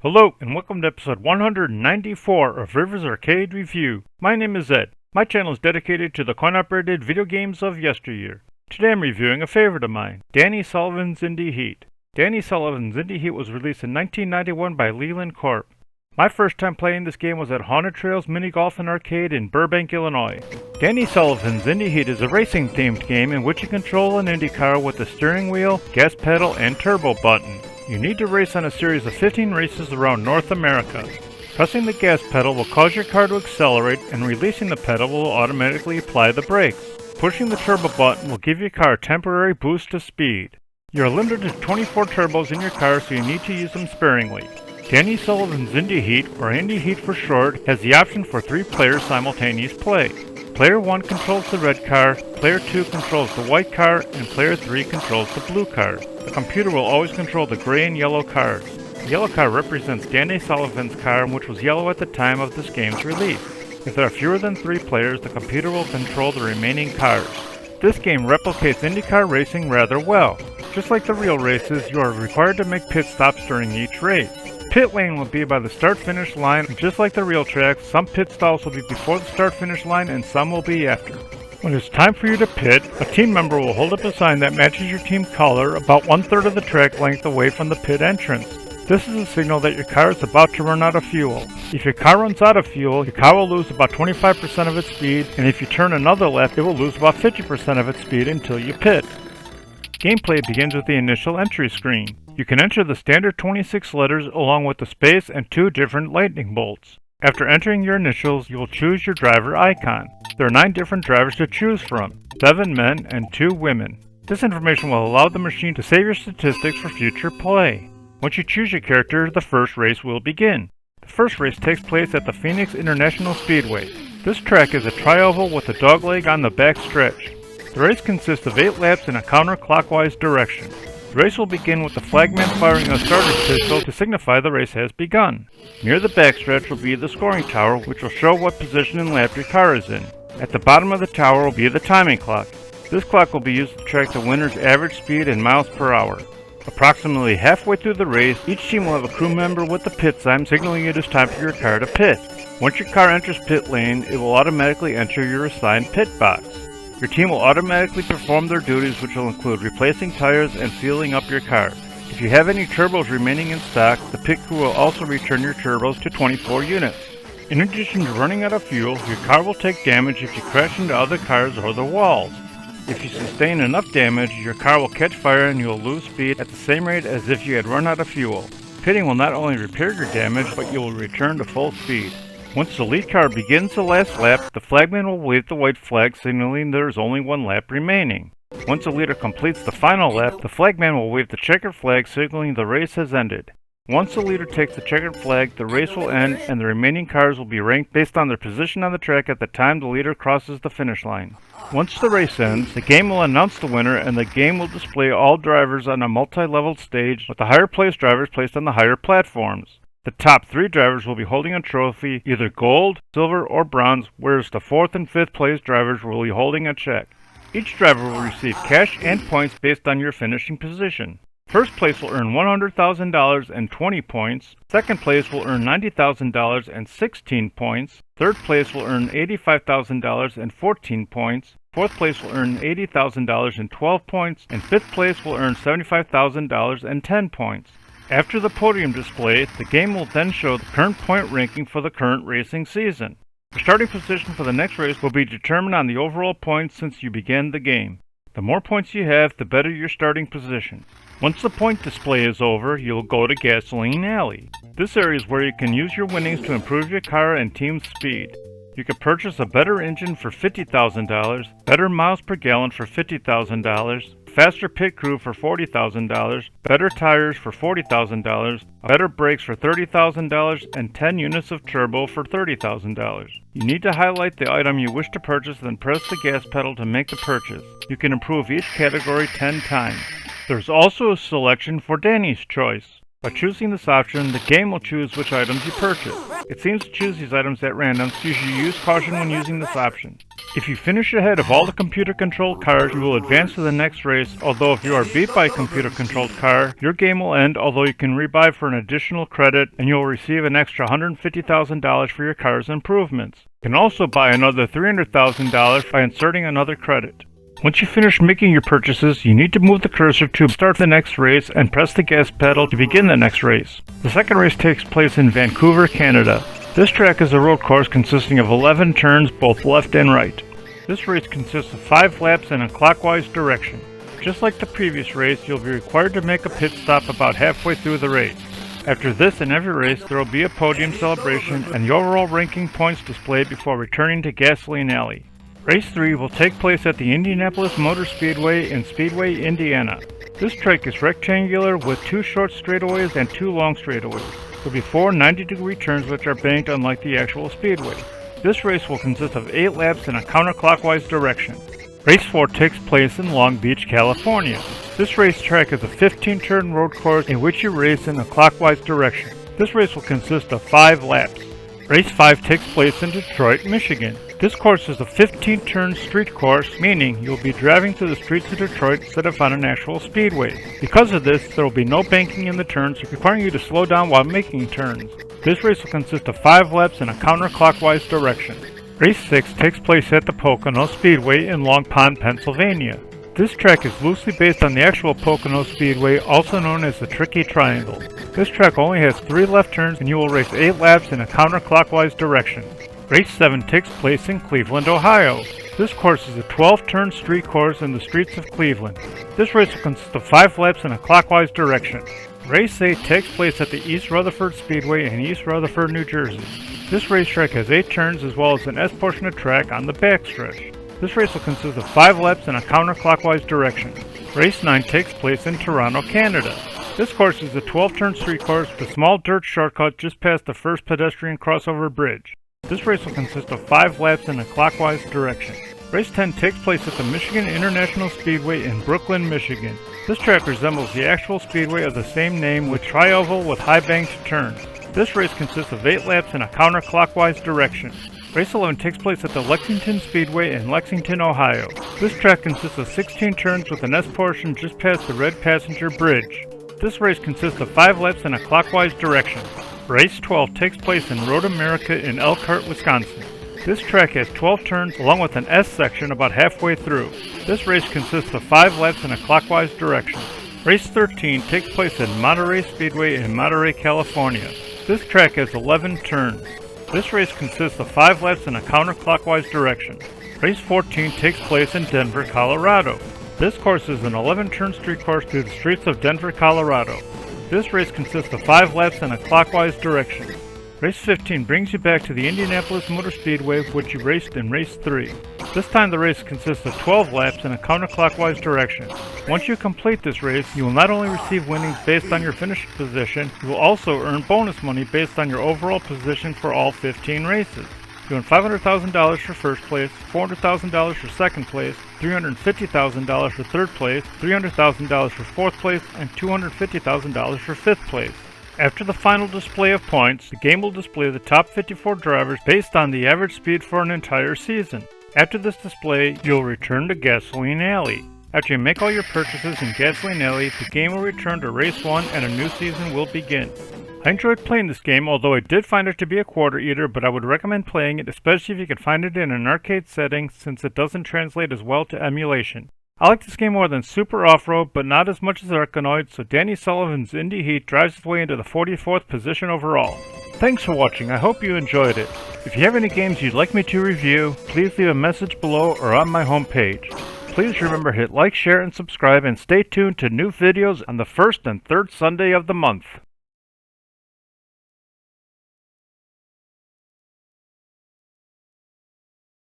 Hello, and welcome to episode 194 of Rivers Arcade Review. My name is Ed. My channel is dedicated to the coin-operated video games of yesteryear. Today I'm reviewing a favorite of mine, Danny Sullivan's Indy Heat. Danny Sullivan's Indy Heat was released in 1991 by Leland Corp. My first time playing this game was at Haunted Trails Mini Golf and Arcade in Burbank, Illinois. Danny Sullivan's Indy Heat is a racing-themed game in which you control an IndyCar with the steering wheel, gas pedal, and turbo button. You need to race on a series of 15 races around North America. Pressing the gas pedal will cause your car to accelerate, and releasing the pedal will automatically apply the brakes. Pushing the turbo button will give your car a temporary boost of speed. You are limited to 24 turbos in your car, so you need to use them sparingly. Danny Sullivan's Indy Heat, or Indy Heat for short, has the option for 3 players simultaneous play. Player 1 controls the red car, Player 2 controls the white car, and Player 3 controls the blue car. The computer will always control the gray and yellow cars. The yellow car represents Danny Sullivan's car, which was yellow at the time of this game's release. If there are fewer than 3 players, the computer will control the remaining cars. This game replicates IndyCar racing rather well. Just like the real races, you are required to make pit stops during each race. Pit lane will be by the start-finish line, and just like the real track, some pit stops will be before the start-finish line and some will be after. When it's time for you to pit, a team member will hold up a sign that matches your team color about 1/3 of the track length away from the pit entrance. This is a signal that your car is about to run out of fuel. If your car runs out of fuel, your car will lose about 25% of its speed, and if you turn another lap, it will lose about 50% of its speed until you pit. Gameplay begins with the initial entry screen. You can enter the standard 26 letters along with the space and 2 different lightning bolts. After entering your initials, you will choose your driver icon. There are 9 different drivers to choose from, 7 men and 2 women. This information will allow the machine to save your statistics for future play. Once you choose your character, the first race will begin. The first race takes place at the Phoenix International Speedway. This track is a tri-oval with a dogleg on the back stretch. The race consists of 8 laps in a counterclockwise direction. The race will begin with the flagman firing a starter's pistol to signify the race has begun. Near the backstretch will be the scoring tower, which will show what position and lap your car is in. At the bottom of the tower will be the timing clock. This clock will be used to track the winner's average speed in miles per hour. Approximately halfway through the race, each team will have a crew member with the pit sign signaling it is time for your car to pit. Once your car enters pit lane, it will automatically enter your assigned pit box. Your team will automatically perform their duties, which will include replacing tires and fueling up your car. If you have any turbos remaining in stock, the pit crew will also return your turbos to 24 units. In addition to running out of fuel, your car will take damage if you crash into other cars or the walls. If you sustain enough damage, your car will catch fire and you will lose speed at the same rate as if you had run out of fuel. Pitting will not only repair your damage, but you will return to full speed. Once the lead car begins the last lap, the flagman will wave the white flag signaling there is only 1 lap remaining. Once the leader completes the final lap, the flagman will wave the checkered flag signaling the race has ended. Once the leader takes the checkered flag, the race will end and the remaining cars will be ranked based on their position on the track at the time the leader crosses the finish line. Once the race ends, the game will announce the winner and the game will display all drivers on a multi-leveled stage with the higher placed drivers placed on the higher platforms. The top 3 drivers will be holding a trophy, either gold, silver, or bronze, whereas the 4th and 5th place drivers will be holding a check. Each driver will receive cash and points based on your finishing position. First place will earn $100,000 and 20 points, second place will earn $90,000 and 16 points, third place will earn $85,000 and 14 points, fourth place will earn $80,000 and 12 points, and fifth place will earn $75,000 and 10 points. After the podium display, the game will then show the current point ranking for the current racing season. The starting position for the next race will be determined on the overall points since you began the game. The more points you have, the better your starting position. Once the point display is over, you'll go to Gasoline Alley. This area is where you can use your winnings to improve your car and team's speed. You can purchase a better engine for $50,000, better miles per gallon for $50,000, faster pit crew for $40,000, better tires for $40,000, better brakes for $30,000, and 10 units of turbo for $30,000. You need to highlight the item you wish to purchase, then press the gas pedal to make the purchase. You can improve each category 10 times. There's also a selection for Danny's choice. By choosing this option, the game will choose which items you purchase. It seems to choose these items at random, so you should use caution when using this option. If you finish ahead of all the computer-controlled cars, you will advance to the next race, although if you are beat by a computer-controlled car, your game will end, although you can rebuy for an additional credit, and you will receive an extra $150,000 for your car's improvements. You can also buy another $300,000 by inserting another credit. Once you finish making your purchases, you need to move the cursor to start the next race and press the gas pedal to begin the next race. The second race takes place in Vancouver, Canada. This track is a road course consisting of 11 turns, both left and right. This race consists of 5 laps in a clockwise direction. Just like the previous race, you'll be required to make a pit stop about halfway through the race. After this and every race, there will be a podium celebration and the overall ranking points displayed before returning to Gasoline Alley. Race 3 will take place at the Indianapolis Motor Speedway in Speedway, Indiana. This track is rectangular with 2 short straightaways and 2 long straightaways. There will be 4 90-degree turns which are banked unlike the actual speedway. This race will consist of 8 laps in a counterclockwise direction. Race 4 takes place in Long Beach, California. This racetrack is a 15-turn road course in which you race in a clockwise direction. This race will consist of 5 laps. Race 5 takes place in Detroit, Michigan. This course is a 15-turn street course, meaning you'll be driving through the streets of Detroit instead of on an actual speedway. Because of this, there will be no banking in the turns, requiring you to slow down while making turns. This race will consist of 5 laps in a counterclockwise direction. Race 6 takes place at the Pocono Speedway in Long Pond, Pennsylvania. This track is loosely based on the actual Pocono Speedway, also known as the Tricky Triangle. This track only has 3 left turns and you will race 8 laps in a counterclockwise direction. Race 7 takes place in Cleveland, Ohio. This course is a 12-turn street course in the streets of Cleveland. This race will consist of 5 laps in a clockwise direction. Race 8 takes place at the East Rutherford Speedway in East Rutherford, New Jersey. This racetrack has 8 turns as well as an S portion of track on the backstretch. This race will consist of 5 laps in a counterclockwise direction. Race 9 takes place in Toronto, Canada. This course is a 12-turn street course with a small dirt shortcut just past the first pedestrian crossover bridge. This race will consist of 5 laps in a clockwise direction. Race 10 takes place at the Michigan International Speedway in Brooklyn, Michigan. This track resembles the actual speedway of the same name with tri-oval with high banked turns. This race consists of 8 laps in a counterclockwise direction. Race 11 takes place at the Lexington Speedway in Lexington, Ohio. This track consists of 16 turns with an S portion just past the Red Passenger Bridge. This race consists of 5 laps in a clockwise direction. Race 12 takes place in Road America in Elkhart, Wisconsin. This track has 12 turns along with an S section about halfway through. This race consists of 5 laps in a clockwise direction. Race 13 takes place at Monterey Speedway in Monterey, California. This track has 11 turns. This race consists of 5 laps in a counterclockwise direction. Race 14 takes place in Denver, Colorado. This course is an 11-turn street course through the streets of Denver, Colorado. This race consists of 5 laps in a clockwise direction. Race 15 brings you back to the Indianapolis Motor Speedway, which you raced in Race 3. This time the race consists of 12 laps in a counterclockwise direction. Once you complete this race, you will not only receive winnings based on your finish position, you will also earn bonus money based on your overall position for all 15 races. You earn $500,000 for first place, $400,000 for second place, $350,000 for third place, $300,000 for fourth place, and $250,000 for fifth place. After the final display of points, the game will display the top 54 drivers based on the average speed for an entire season. After this display, you'll return to Gasoline Alley. After you make all your purchases in Gasoline Alley, the game will return to Race 1 and a new season will begin. I enjoyed playing this game, although I did find it to be a quarter eater, but I would recommend playing it, especially if you can find it in an arcade setting, since it doesn't translate as well to emulation. I like this game more than Super Off-Road, but not as much as Arkanoid, so Danny Sullivan's Indy Heat drives his way into the 44th position overall. Thanks for watching, I hope you enjoyed it. If you have any games you'd like me to review, please leave a message below or on my homepage. Please remember to hit like, share, and subscribe, and stay tuned to new videos on the first and third Sunday of the month.